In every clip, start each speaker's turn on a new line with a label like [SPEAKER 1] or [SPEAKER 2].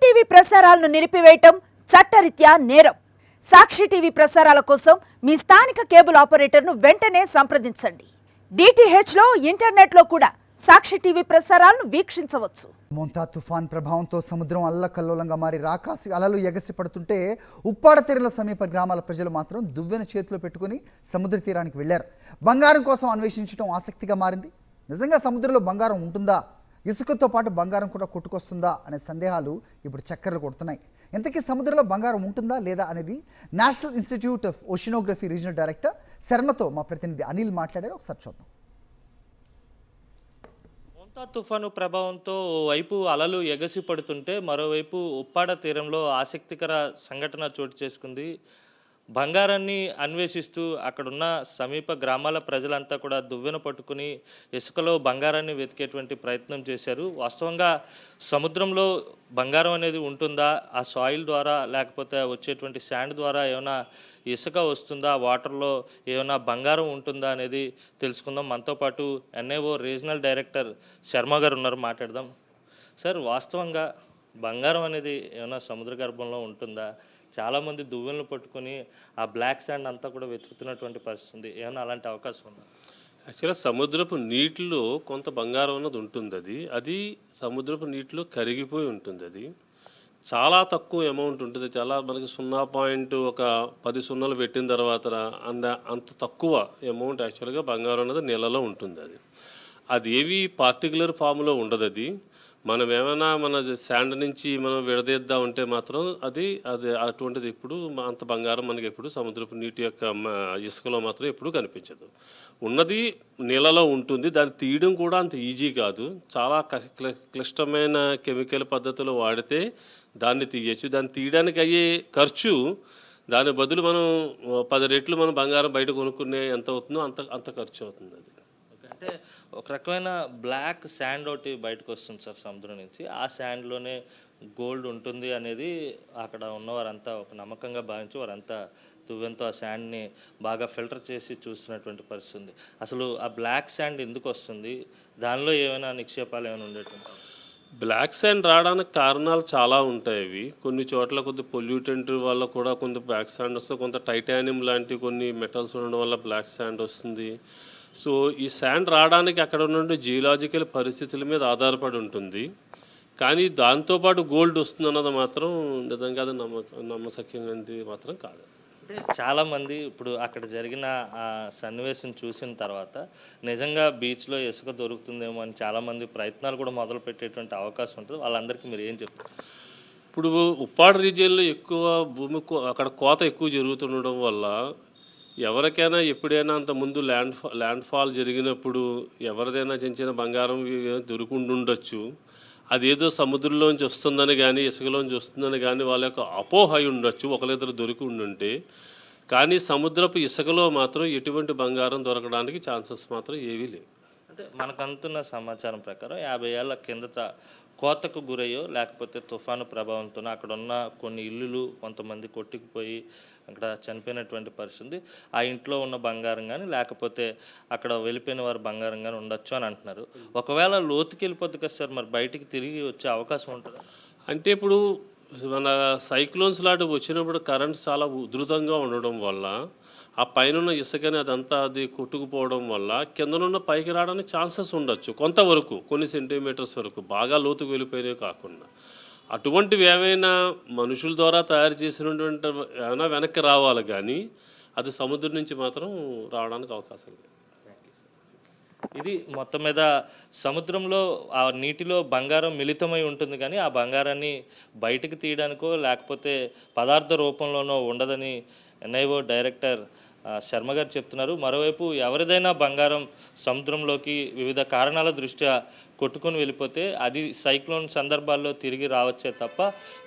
[SPEAKER 1] TV ప్రసారాలను నిలిపివేయటం చట్టరీత్యా నేరం. సాక్షి టీవీ ప్రసారాల కోసం మీ స్థానిక కేబుల్ ఆపరేటర్ను వెంటనే సంప్రదించండి. DTH లో ఇంటర్నెట్ లో కూడా సాక్షి టీవీ ప్రసారాలను వీక్షించవచ్చు.
[SPEAKER 2] మోంతా తుఫాన్ ప్రభావంతో సముద్రం అల్లకల్లోలంగా మారి రాకాసి అలలు ఎగసి పడుతుంటే ఉప్పాడ తీరాల సమీప గ్రామాల ప్రజలు మాత్రం దువ్వెన చేతిలో పెట్టుకుని సముద్ర తీరానికి వెళ్లారు. బంగారం కోసం అన్వేషించడం ఆసక్తిగా మారింది. నిజంగా సముద్రంలో బంగారం ఉంటుందా, ఇసుకతో పాటు బంగారం కూడా కొట్టుకొస్తుందా అనే సందేహాలు ఇప్పుడు చక్కర్లు కొడుతున్నాయి. ఇంతకీ సముద్రంలో బంగారం ఉంటుందా లేదా అనేది national institute of oceanography regional director శర్మతో మా ప్రతినిధి అనిల్ మాట్లాడారు. ఒకసారి చూద్దాం.
[SPEAKER 3] మోంతా తుఫాను ప్రభావంతో ఓవైపు అలలు ఎగసి పడుతుంటే మరోవైపు ఉప్పాడ తీరంలో ఆసక్తికర సంఘటన చోటు చేసుకుంది. బంగారాన్ని అన్వేషిస్తూ అక్కడున్న సమీప గ్రామాల ప్రజలంతా కూడా దువ్వెన పట్టుకుని ఇసుకలో బంగారాన్ని వెతికేటువంటి ప్రయత్నం చేశారు. వాస్తవంగా సముద్రంలో బంగారం అనేది ఉంటుందా, ఆ సాయిల్ ద్వారా లేకపోతే వచ్చేటువంటి శాండ్ ద్వారా ఏమైనా ఇసుక వస్తుందా, వాటర్లో ఏమైనా బంగారం ఉంటుందా అనేది తెలుసుకుందాం. మనతో పాటు NIO రీజనల్ డైరెక్టర్ శర్మ గారు ఉన్నారు, మాట్లాడదాం. సార్, వాస్తవంగా బంగారం అనేది ఏమైనా సముద్ర గర్భంలో ఉంటుందా? చాలామంది దువ్వెనలు పట్టుకొని ఆ బ్లాక్ శాండ్ అంతా కూడా వెతుకుతున్నటువంటి పరిస్థితి ఉంది. ఏమైనా అలాంటి అవకాశం ఉందా?
[SPEAKER 4] యాక్చువల్గా సముద్రపు నీటిలో కొంత బంగారం అన్నది ఉంటుంది. అది సముద్రపు నీటిలో కరిగిపోయి ఉంటుంది. అది చాలా తక్కువ అమౌంట్ ఉంటుంది. చాలా మనకి 0.10 సున్నాలు పెట్టిన తర్వాత అంత తక్కువ అమౌంట్ యాక్చువల్గా బంగారం అన్నది నీళ్ళలో ఉంటుంది. అది ఏవి పార్టికులర్ ఫామ్లో ఉండదు. అది మనం ఏమైనా మన శాండ్ నుంచి మనం విడదీద్దాం ఉంటే మాత్రం అది అటువంటిది ఎప్పుడు అంత బంగారం మనకి ఎప్పుడు సముద్రపు నీటి యొక్క ఇసుకలో మాత్రం ఎప్పుడు కనిపించదు. ఉన్నది నీళ్ళలో ఉంటుంది. దాన్ని తీయడం కూడా అంత ఈజీ కాదు. చాలా క్లిష్టమైన కెమికల్ పద్ధతులు వాడితే దాన్ని తీయచ్చు. దాన్ని తీయడానికి అయ్యే ఖర్చు, దాని బదులు మనం 10 రెట్లు మనం బంగారం బయట కొనుక్కునే ఎంత అవుతుందో అంత ఖర్చు అవుతుంది. అది
[SPEAKER 3] అంటే ఒక రకమైన బ్లాక్ శాండ్ ఒకటి బయటకు వస్తుంది సార్ సముద్రం నుంచి. ఆ శాండ్లోనే గోల్డ్ ఉంటుంది అనేది అక్కడ ఉన్నవారంతా ఒక నమ్మకంగా భావించి వారంతా దువ్వెంతో ఆ శాండ్ని బాగా ఫిల్టర్ చేసి చూస్తున్నటువంటి పరిస్థితి ఉంది. అసలు ఆ బ్లాక్ శాండ్ ఎందుకు వస్తుంది? దానిలో ఏమైనా నిక్షేపాలు ఏమైనా ఉండేటువంటి?
[SPEAKER 4] బ్లాక్ శాండ్ రావడానికి కారణాలు చాలా ఉంటాయి. అవి కొన్ని చోట్ల కొద్ది పొల్యూటెంట్ వల్ల కూడా కొంత బ్లాక్ శాండ్ వస్తుంది. కొంత టైటానియం లాంటి కొన్ని మెటల్స్ ఉండడం వల్ల బ్లాక్ శాండ్ వస్తుంది. సో ఈ శాండ్ రావడానికి అక్కడ ఉన్న జియోలాజికల్ పరిస్థితుల మీద ఆధారపడి ఉంటుంది. కానీ దాంతోపాటు గోల్డ్ వస్తుంది అన్నది మాత్రం నిజంగా అది నమ్మశక్యంగా మాత్రం కాదు.
[SPEAKER 3] అంటే చాలామంది ఇప్పుడు అక్కడ జరిగిన ఆ సన్నివేశం చూసిన తర్వాత నిజంగా బీచ్లో ఇసుక దొరుకుతుందేమో అని చాలామంది ప్రయత్నాలు కూడా మొదలు పెట్టేటువంటి అవకాశం ఉంటుంది. వాళ్ళందరికీ మీరు ఏం చెప్తారు?
[SPEAKER 4] ఇప్పుడు ఉప్పాడ రీజియన్లో ఎక్కువ భూమి అక్కడ కోత ఎక్కువ జరుగుతుండడం వల్ల ఎవరికైనా ఎప్పుడైనా అంత ముందు ల్యాండ్ ఫాల్ జరిగినప్పుడు ఎవరిదైనా చిన్న బంగారం దొరుకుంటుండొచ్చు. అదేదో సముద్రంలోంచి వస్తుందని కానీ ఇసుకలోంచి వస్తుందని కానీ వాళ్ళ యొక్క అపోహ అయి ఉండొచ్చు, ఒకరిద్దరు దొరికి ఉండుంటే. కానీ సముద్రపు ఇసుకలో మాత్రం ఎటువంటి బంగారం దొరకడానికి ఛాన్సెస్ మాత్రం ఏవీ లేవు.
[SPEAKER 3] అంటే మనకు అందుతున్న సమాచారం ప్రకారం 50 ఏళ్ల కిందట కోతకు గురయ్యో లేకపోతే తుఫాను ప్రభావంతో అక్కడ ఉన్న కొన్ని ఇల్లులు కొంతమంది కొట్టుకుపోయి అక్కడ చనిపోయినటువంటి పరిస్థితి. ఆ ఇంట్లో ఉన్న బంగారం కానీ లేకపోతే అక్కడ వెళ్ళిపోయిన వారు బంగారం కానీ ఉండొచ్చు అని అంటున్నారు. ఒకవేళ లోతుకి వెళ్ళిపోద్ది కదా సార్, మరి బయటికి తిరిగి వచ్చే అవకాశం ఉంటుందా?
[SPEAKER 4] అంటే ఇప్పుడు మన సైక్లోన్స్ లాంటివి వచ్చినప్పుడు కరెంట్స్ చాలా ఉధృతంగా ఉండడం వల్ల ఆ పైన ఇసుకని అదంతా అది కొట్టుకుపోవడం వల్ల కిందనున్న పైకి రావడానికి ఛాన్సెస్ ఉండొచ్చు కొంతవరకు, కొన్ని సెంటీమీటర్స్ వరకు, బాగా లోతుకు వెళ్ళిపోయినవి కాకుండా. అటువంటివి ఏమైనా మనుషుల ద్వారా తయారు చేసినటువంటి ఏమైనా వెనక్కి రావాలి, కానీ అది సముద్రం నుంచి మాత్రం రావడానికి అవకాశం లేదు.
[SPEAKER 3] ఇది మొత్తం మీద సముద్రంలో ఆ నీటిలో బంగారం మిళితమై ఉంటుంది, కానీ ఆ బంగారాన్ని బయటకు తీయడానికో లేకపోతే పదార్థ రూపంలోనో ఉండదని NIO డైరెక్టర్ శర్మ గారు చెప్తున్నారు. మరోవైపు ఎవరిదైనా బంగారం సముద్రంలోకి వివిధ కారణాల దృష్ట్యా కొట్టుకొని వెళ్ళిపోతే అది సైక్లోన్ సందర్భాల్లో తిరిగి రావచ్చే తప్ప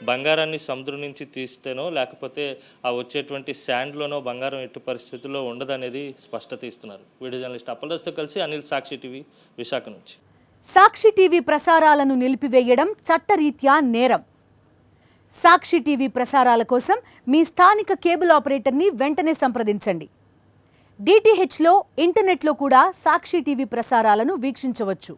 [SPEAKER 3] బంగారాన్ని సముద్రం నుంచి తీస్తేనో లేకపోతే ఆ వచ్చేటువంటి శాండ్లోనో బంగారం ఎట్టి పరిస్థితుల్లో ఉండదనేది స్పష్టత ఇస్తున్నారు. వీడియో జర్నలిస్ట్ అప్పలదాస్తో కలిసి అనిల్, సాక్షి టీవీ, విశాఖ నుంచి.
[SPEAKER 1] సాక్షి టీవీ ప్రసారాలను నిలిపివేయడం చట్టరీత్యా నేరం. సాక్షి టీవీ ప్రసారాల కోసం మీ స్థానిక కేబుల్ ఆపరేటర్ని వెంటనే సంప్రదించండి. DTH లో ఇంటర్నెట్ లో కూడా సాక్షి టీవీ ప్రసారాలను వీక్షించవచ్చు.